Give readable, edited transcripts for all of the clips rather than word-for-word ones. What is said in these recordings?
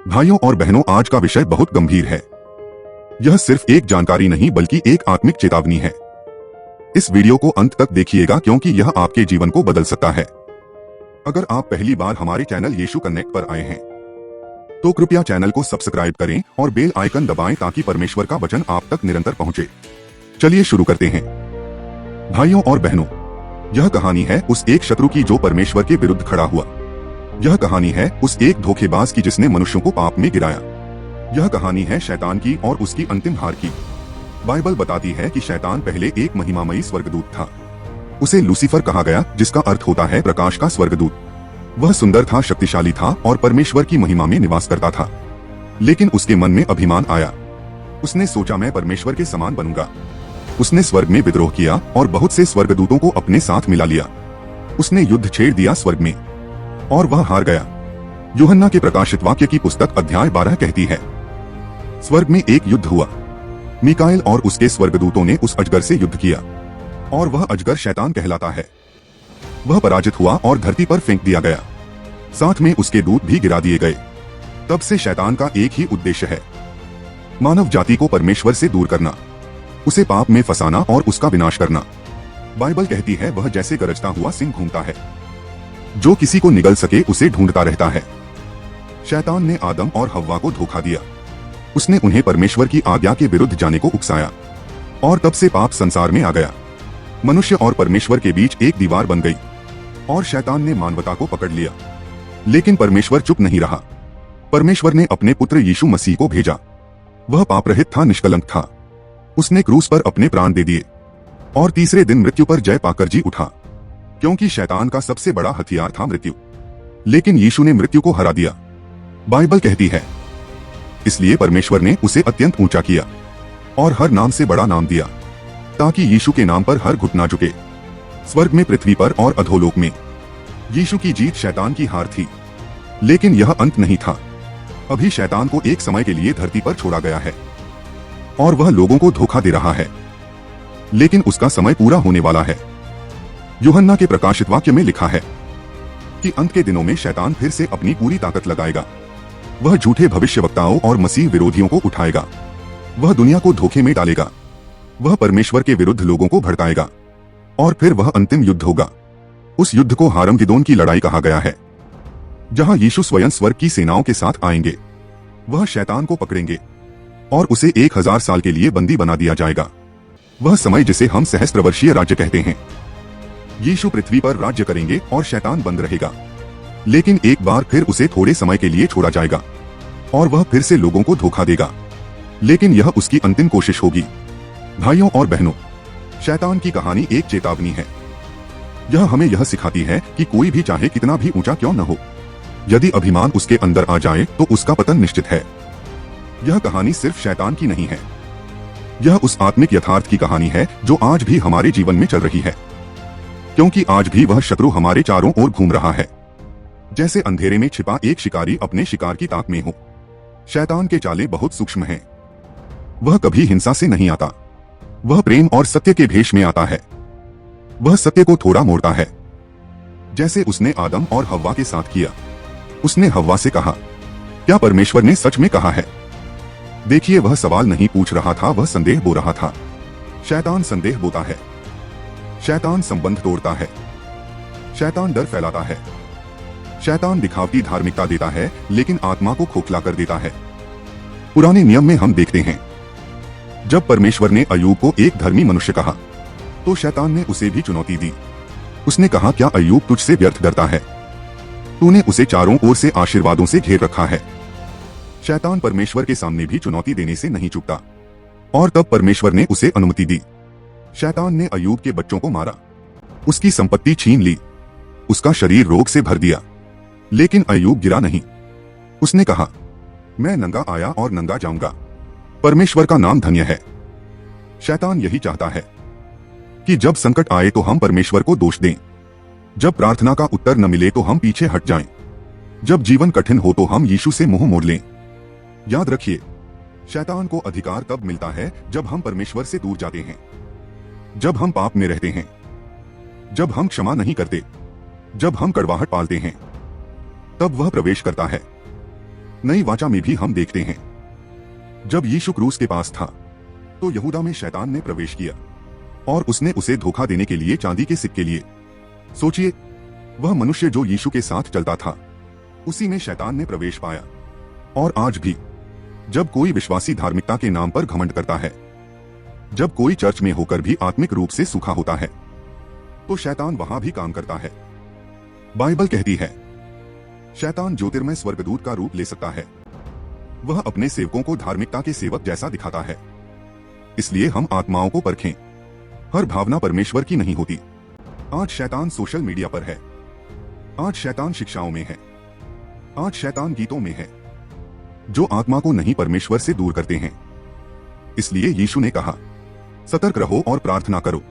भाइयों और बहनों, आज का विषय बहुत गंभीर है। यह सिर्फ एक जानकारी नहीं बल्कि एक आत्मिक चेतावनी है। इस वीडियो को अंत तक देखिएगा क्योंकि यह आपके जीवन को बदल सकता है। अगर आप पहली बार हमारे चैनल यीशु कनेक्ट पर आए हैं तो कृपया चैनल को सब्सक्राइब करें और बेल आइकन दबाएं ताकि परमेश्वर का वचन आप तक निरंतर पहुंचे। चलिए शुरू करते हैं। भाइयों और बहनों, यह कहानी है उस एक शत्रु की जो परमेश्वर के विरुद्ध खड़ा हुआ। यह कहानी है उस एक धोखेबाज की जिसने मनुष्यों को पाप में गिराया। यह कहानी है शैतान की और उसकी अंतिम हार की। बाइबल बताती है कि शैतान पहले एक महिमामयी स्वर्गदूत था। उसे लूसीफर कहा गया, जिसका अर्थ होता है प्रकाश का स्वर्गदूत। वह सुंदर था, शक्तिशाली था और परमेश्वर की महिमा में निवास करता था। लेकिन उसके मन में अभिमान आया। उसने सोचा, मैं परमेश्वर के समान बनूंगा। उसने स्वर्ग में विद्रोह किया और बहुत से स्वर्गदूतों को अपने साथ मिला लिया। उसने युद्ध छेड़ दिया स्वर्ग में और वह हार गया। यूहन्ना के प्रकाशित वाक्य की पुस्तक अध्याय 12 कहती है, स्वर्ग में एक युद्ध हुआ। मिकाएल और उसके स्वर्गदूतों ने उस अजगर से युद्ध किया और वह अजगर शैतान कहलाता है। वह पराजित हुआ और धरती पर फेंक दिया गया। साथ में उसके दूत भी गिरा दिए गए। तब से शैतान का एक ही उद्देश्य है, मानव जाति को परमेश्वर से दूर करना, उसे पाप में फंसाना और उसका विनाश करना। बाइबल कहती है, वह जैसे गरजता हुआ सिंह घूमता है, जो किसी को निगल सके उसे ढूंढता रहता है। शैतान ने आदम और हव्वा को धोखा दिया। उसने उन्हें परमेश्वर की आज्ञा के विरुद्ध जाने को उकसाया और तब से पाप संसार में आ गया। मनुष्य और परमेश्वर के बीच एक दीवार बन गई और शैतान ने मानवता को पकड़ लिया। लेकिन परमेश्वर चुप नहीं रहा। परमेश्वर ने अपने पुत्र यीशु मसीह को भेजा। वह पाप रहित था, निष्कलंक था। उसने क्रूस पर अपने प्राण दे दिए और तीसरे दिन मृत्यु पर जय पाकर जी उठा, क्योंकि शैतान का सबसे बड़ा हथियार था मृत्यु। लेकिन यीशु ने मृत्यु को हरा दिया। बाइबल कहती है, इसलिए परमेश्वर ने उसे अत्यंत ऊंचा किया और हर नाम से बड़ा नाम दिया, ताकि यीशु के नाम पर हर घुटना झुके, स्वर्ग में, पृथ्वी पर और अधोलोक में। यीशु की जीत शैतान की हार थी। लेकिन यह अंत नहीं था। अभी शैतान को एक समय के लिए धरती पर छोड़ा गया है और वह लोगों को धोखा दे रहा है। लेकिन उसका समय पूरा होने वाला है। यूहन्ना के प्रकाशित वाक्य में लिखा है कि अंत के दिनों में शैतान फिर से अपनी पूरी ताकत लगाएगा। वह झूठे भविष्यवक्ताओं और मसीह विरोधियों को उठाएगा। वह दुनिया को धोखे में डालेगा। वह परमेश्वर के विरुद्ध लोगों को भड़काएगा और फिर वह अंतिम युद्ध होगा। उस युद्ध को हारमगिदोन की लड़ाई कहा गया है, जहां यीशु स्वयं स्वर्ग की सेनाओं के साथ आएंगे। वह शैतान को पकड़ेंगे और उसे 1000 साल के लिए बंदी बना दिया जाएगा। वह समय जिसे हम सहस्त्रवर्षीय राज्य कहते हैं। यीशु पृथ्वी पर राज्य करेंगे और शैतान बंद रहेगा। लेकिन एक बार फिर उसे थोड़े समय के लिए छोड़ा जाएगा और वह फिर से लोगों को धोखा देगा। लेकिन यह उसकी अंतिम कोशिश होगी। भाइयों और बहनों, शैतान की कहानी एक चेतावनी है। यह हमें यह सिखाती है कि कोई भी चाहे कितना भी ऊंचा क्यों न हो, यदि अभिमान उसके अंदर आ जाए तो उसका पतन निश्चित है। यह कहानी सिर्फ शैतान की नहीं है। यह उस आत्मिक यथार्थ की कहानी है जो आज भी हमारे जीवन में चल रही है, क्योंकि आज भी वह शत्रु हमारे चारों ओर घूम रहा है, जैसे अंधेरे में छिपा एक शिकारी अपने शिकार की ताक में हो। शैतान के चाले बहुत सूक्ष्म हैं। वह कभी हिंसा से नहीं आता। वह प्रेम और सत्य के भेष में आता है। वह सत्य को थोड़ा मोड़ता है, जैसे उसने आदम और हव्वा के साथ किया। उसने हव्वा से कहा, क्या परमेश्वर ने सच में कहा है? देखिए, वह सवाल नहीं पूछ रहा था, वह संदेह बो रहा था। शैतान संदेह बोता है। शैतान संबंध तोड़ता है। शैतान डर फैलाता है। शैतान दिखावटी धार्मिकता देता है, लेकिन आत्मा को खोखला कर देता है। पुराने नियम में हम देखते हैं, जब परमेश्वर ने अय्यूब को एक धर्मी मनुष्य कहा तो शैतान ने उसे भी चुनौती दी। उसने कहा, क्या अय्यूब तुझसे व्यर्थ डरता है? तूने उसे चारों ओर से आशीर्वादों से घेर रखा है। शैतान परमेश्वर के सामने भी चुनौती देने से नहीं चूकता और तब परमेश्वर ने उसे अनुमति दी। शैतान ने अय्यूब के बच्चों को मारा, उसकी संपत्ति छीन ली, उसका शरीर रोग से भर दिया। लेकिन अय्यूब गिरा नहीं। उसने कहा, मैं नंगा आया और नंगा जाऊंगा। परमेश्वर का नाम धन्य है। शैतान यही चाहता है कि जब संकट आए तो हम परमेश्वर को दोष दें, जब प्रार्थना का उत्तर न मिले तो हम पीछे हट जाएं, जब जीवन कठिन हो तो हम यीशु से मुंह मोड़ लें। याद रखिए, शैतान को अधिकार तब मिलता है जब हम परमेश्वर से दूर जाते हैं, जब हम पाप में रहते हैं, जब हम क्षमा नहीं करते, जब हम कड़वाहट पालते हैं, तब वह प्रवेश करता है। नई वाचा में भी हम देखते हैं। जब यीशु क्रूस के पास था तो यहूदा में शैतान ने प्रवेश किया और उसने उसे धोखा देने के लिए चांदी के सिक्के लिए। सोचिए, वह मनुष्य जो यीशु के साथ चलता था, उसी में शैतान ने प्रवेश पाया। और आज भी जब कोई विश्वासी धार्मिकता के नाम पर घमंड करता है, जब कोई चर्च में होकर भी आत्मिक रूप से सूखा होता है, तो शैतान वहां भी काम करता है। बाइबल कहती है, शैतान ज्योतिर्मय स्वर्गदूत का रूप ले सकता है। वह अपने सेवकों को धार्मिकता के सेवक जैसा दिखाता है। इसलिए हम आत्माओं को परखें। हर भावना परमेश्वर की नहीं होती। आज शैतान सोशल मीडिया पर है, आज शैतान शिक्षाओं में है, आज शैतान गीतों में है, जो आत्मा को नहीं परमेश्वर से दूर करते हैं। इसलिए यीशु ने कहा, सतर्क रहो और प्रार्थना करो,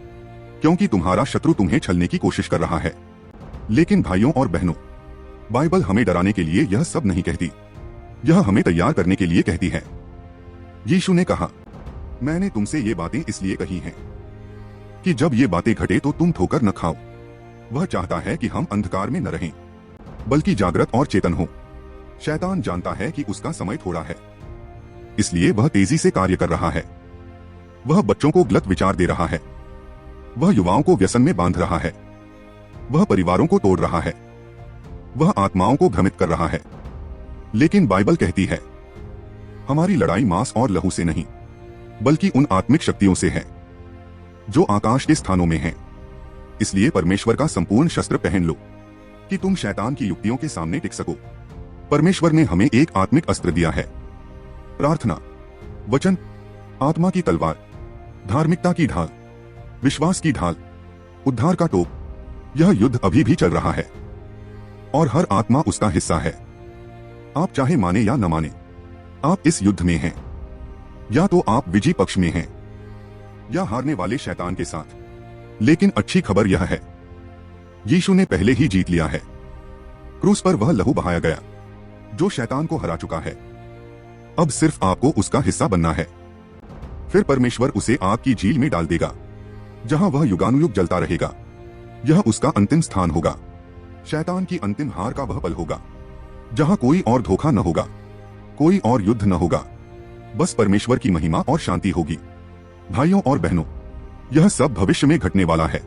क्योंकि तुम्हारा शत्रु तुम्हें छलने की कोशिश कर रहा है। लेकिन भाइयों और बहनों, बाइबल हमें डराने के लिए यह सब नहीं कहती, यह हमें तैयार करने के लिए कहती है। यीशु ने कहा, मैंने तुमसे ये बातें इसलिए कही हैं कि जब ये बातें घटे तो तुम ठोकर न खाओ। वह चाहता है कि हम अंधकार में न रहें, बल्कि जागृत और चेतन हो। शैतान जानता है कि उसका समय थोड़ा है, इसलिए वह तेजी से कार्य कर रहा है। वह बच्चों को गलत विचार दे रहा है, वह युवाओं को व्यसन में बांध रहा है, वह परिवारों को तोड़ रहा है, वह आत्माओं को भ्रमित कर रहा है। लेकिन बाइबल कहती है, हमारी लड़ाई मांस और लहू से नहीं, बल्कि उन आत्मिक शक्तियों से है जो आकाश के स्थानों में हैं। इसलिए परमेश्वर का संपूर्ण शस्त्र पहन लो कि तुम शैतान की युक्तियों के सामने टिक सको। परमेश्वर ने हमें एक आत्मिक अस्त्र दिया है, प्रार्थना, वचन, आत्मा की तलवार, धार्मिकता की ढाल, विश्वास की ढाल, उद्धार का टोप। यह युद्ध अभी भी चल रहा है और हर आत्मा उसका हिस्सा है। आप चाहे माने या न माने, आप इस युद्ध में हैं। या तो आप विजयी पक्ष में हैं या हारने वाले शैतान के साथ। लेकिन अच्छी खबर यह है, यीशु ने पहले ही जीत लिया है। क्रूस पर वह लहू बहाया गया जो शैतान को हरा चुका है। अब सिर्फ आपको उसका हिस्सा बनना है। फिर परमेश्वर उसे आग की झील में डाल देगा, जहां वह युगानुयुग जलता रहेगा। यह उसका अंतिम स्थान होगा। शैतान की अंतिम हार का वह पल होगा, जहां कोई और धोखा न होगा, कोई और युद्ध न होगा, बस परमेश्वर की महिमा और शांति होगी। भाइयों और बहनों, यह सब भविष्य में घटने वाला है।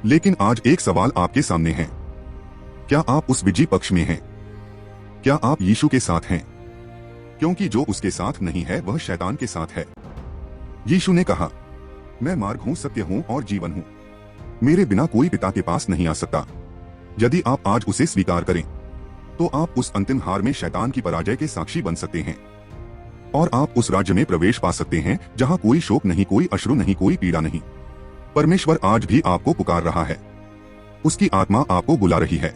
लेकिन आज एक सवाल आपके सामने है, क्या आप उस विजयी पक्ष में हैं? क्या आप यीशु के साथ हैं? क्योंकि जो उसके साथ नहीं है वह शैतान के साथ है। यीशु ने कहा, मैं मार्ग हूं, सत्य हूं और जीवन हूं। मेरे बिना कोई पिता के पास नहीं आ सकता। यदि आप आज उसे स्वीकार करें तो आप उस अंतिम हार में शैतान की पराजय के साक्षी बन सकते हैं और आप उस राज्य में प्रवेश पा सकते हैं जहां कोई शोक नहीं, कोई अश्रु नहीं, कोई पीड़ा नहीं। परमेश्वर आज भी आपको पुकार रहा है, उसकी आत्मा आपको बुला रही है।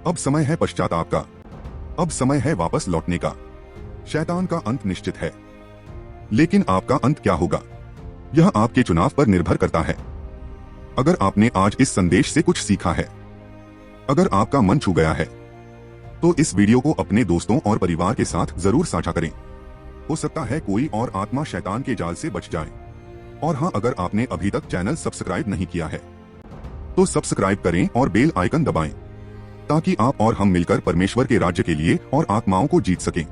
अब समय है पश्चाताप का, अब समय है वापस लौटने का। शैतान का अंत निश्चित है, लेकिन आपका अंत क्या होगा, यह आपके चुनाव पर निर्भर करता है। अगर आपने आज इस संदेश से कुछ सीखा है, अगर आपका मन छू गया है, तो इस वीडियो को अपने दोस्तों और परिवार के साथ जरूर साझा करें। हो सकता है कोई और आत्मा शैतान के जाल से बच जाए। और हाँ, अगर आपने अभी तक चैनल सब्सक्राइब नहीं किया है तो सब्सक्राइब करें और बेल आइकन दबाएं, ताकि आप और हम मिलकर परमेश्वर के राज्य के लिए और आत्माओं को जीत सकें।